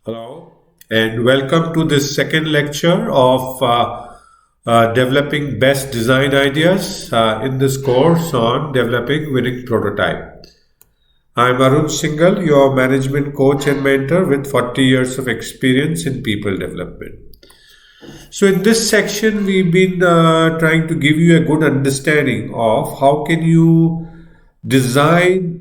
Hello, and welcome to this second lecture of developing best design ideas in this course on developing winning prototype. I'm Arun Singhal, your management coach and mentor with 40 years of experience in people development. So in this section, we've been trying to give you a good understanding of how can you design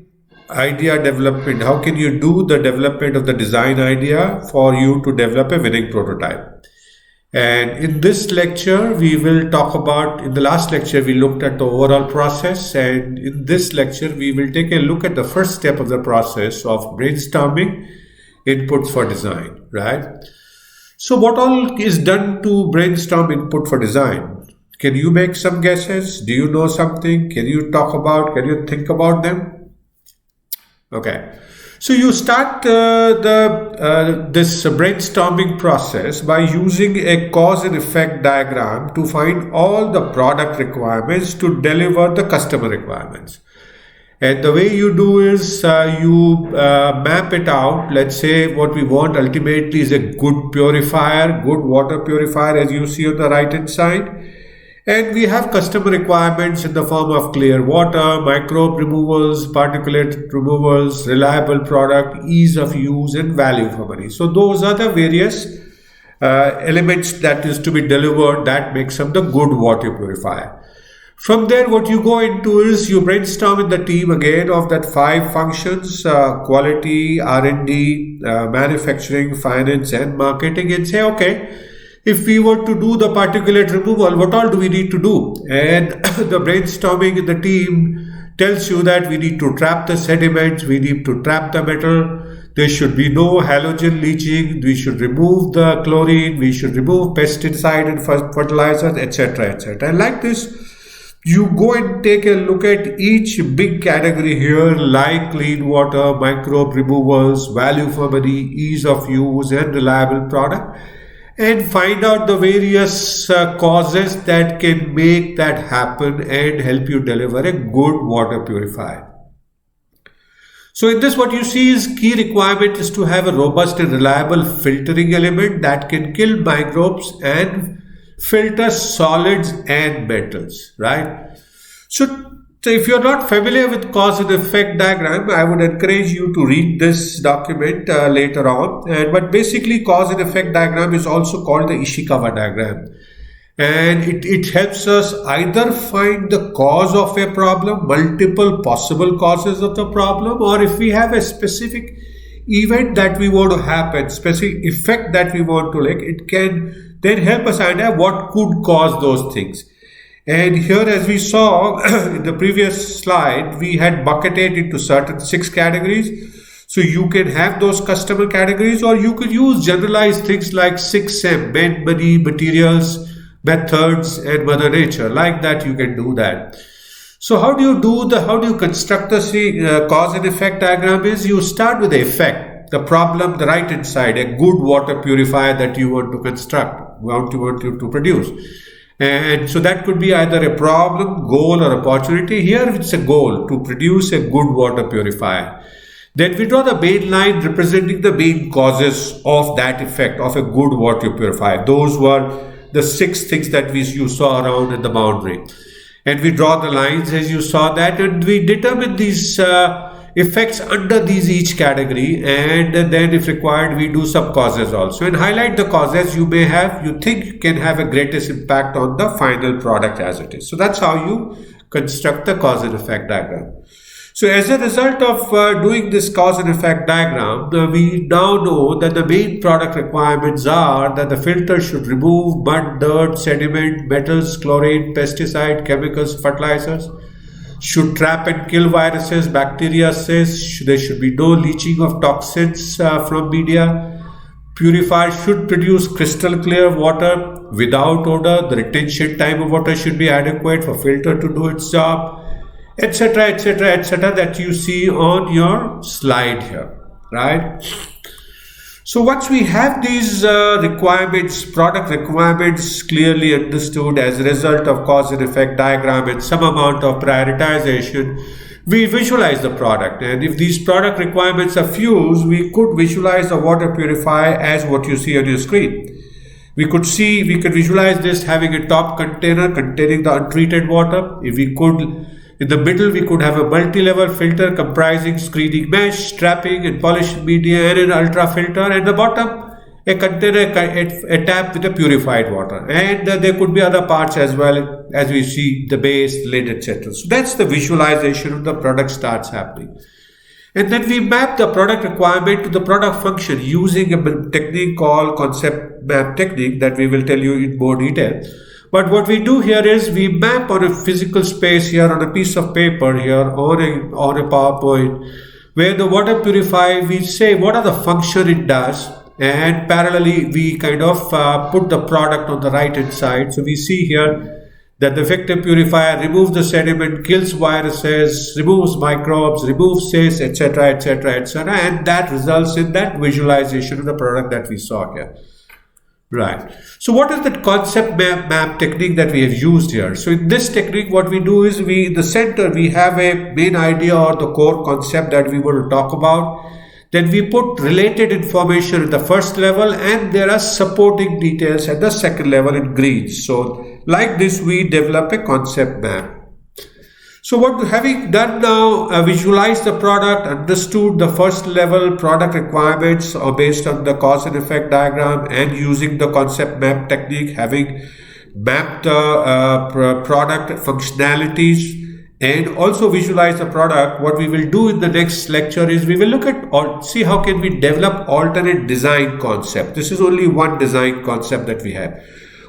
idea development, how can you do the development of the design idea for you to develop a winning prototype. And in this lecture, we will talk about, in the last lecture, we looked at the overall process. And in this lecture, we will take a look at the first step of the process of brainstorming inputs for design, right? So what all is done to brainstorm input for design? Can you make some guesses? Do you know something? Can you think about them? Okay, so you start this brainstorming process by using a cause and effect diagram to find all the product requirements to deliver the customer requirements. And the way you do is you map it out. Let's say what we want ultimately is a good purifier, good water purifier, as you see on the right hand side. And we have customer requirements in the form of clear water, microbe removals, particulate removals, reliable product, ease of use, and value for money. So those are the various elements that is to be delivered that makes up the good water purifier. From there, what you go into is you brainstorm in the team again of that 5 functions, quality, R&D, manufacturing, finance, and marketing, and say, okay, if we were to do the particulate removal, what all do we need to do? And the brainstorming in the team tells you that we need to trap the sediments, we need to trap the metal, there should be no halogen leaching, we should remove the chlorine, we should remove pesticide and fertilizers, etc., etc. And like this, you go and take a look at each big category here, like clean water, microbe removals, value for money, ease of use, and reliable product, and find out the various causes that can make that happen and help you deliver a good water purifier. So in this, what you see is key requirement is to have a robust and reliable filtering element that can kill microbes and filter solids and metals, right? So if you're not familiar with cause and effect diagram, I would encourage you to read this document later on. But basically, cause and effect diagram is also called the Ishikawa diagram. And it helps us either find the cause of a problem, multiple possible causes of the problem, or if we have a specific event that we want to happen, specific effect that we want to like, it can then help us understand what could cause those things. And here, as we saw in the previous slide, we had bucketed into certain 6 categories. So you can have those customer categories, or you could use generalized things like 6M, men, money, materials, methods, and mother nature. Like that, you can do that. So how do you construct the cause and effect diagram is you start with the effect, the problem, the right hand side, a good water purifier that you want to construct, want you to produce. And so that could be either a problem, goal, or opportunity. Here it's a goal to produce a good water purifier. Then we draw the main line representing the main causes of that effect of a good water purifier. Those were the 6 things that you saw around in the boundary. And we draw the lines as you saw that, and we determine these effects under each category, and then if required we do some causes also and highlight the causes you think can have a greatest impact on the final product as it is. So that's how you construct the cause and effect diagram. So as a result of doing this cause and effect diagram, we now know that the main product requirements are that the filter should remove mud, dirt, sediment, metals, chlorine, pesticide, chemicals, fertilizers, should trap and kill viruses, bacteria, cysts. There should be no leaching of toxins from media. Purifier should produce crystal clear water without odor. The retention time of water should be adequate for filter to do its job, etc., etc., etc., that you see on your slide here, right? So once we have these requirements, product requirements clearly understood as a result of cause and effect diagram and some amount of prioritization, we visualize the product, and if these product requirements are fused, we could visualize the water purifier as what you see on your screen. We could visualize this having a top container containing the untreated water. If we could, in the middle, we could have a multi-level filter comprising screening mesh, strapping and polishing media, and an ultra filter. And the bottom, a container, a tap with a purified water. And there could be other parts as well, as we see the base, lid, etc. So that's the visualization of the product starts happening. And then we map the product requirement to the product function using a technique called concept map technique that we will tell you in more detail. But what we do here is we map on a physical space here on a piece of paper here on a PowerPoint, where the water purifier, we say what are the function it does, and parallelly we kind of put the product on the right hand side. So we see here that the vector purifier removes the sediment, kills viruses, removes microbes, removes cysts, etc., etc., etc., and that results in that visualization of the product that we saw here. Right. So what is the concept map technique that we have used here? So in this technique, what we do is in the center, we have a main idea or the core concept that we will talk about. Then we put related information at the first level, and there are supporting details at the second level in green. So like this, we develop a concept map. So what having done now, visualize the product, understood the first level product requirements are based on the cause and effect diagram, and using the concept map technique, having mapped the product functionalities, and also visualize the product. What we will do in the next lecture is we will look at see how can we develop alternate design concept. This is only one design concept that we have.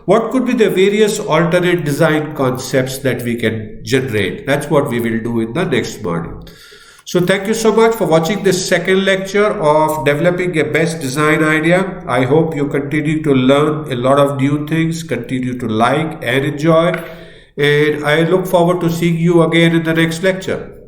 What could be the various alternate design concepts that we can generate? That's what we will do in the next module. So thank you so much for watching this second lecture of developing a best design idea. I hope you continue to learn a lot of new things, continue to like and enjoy. And I look forward to seeing you again in the next lecture.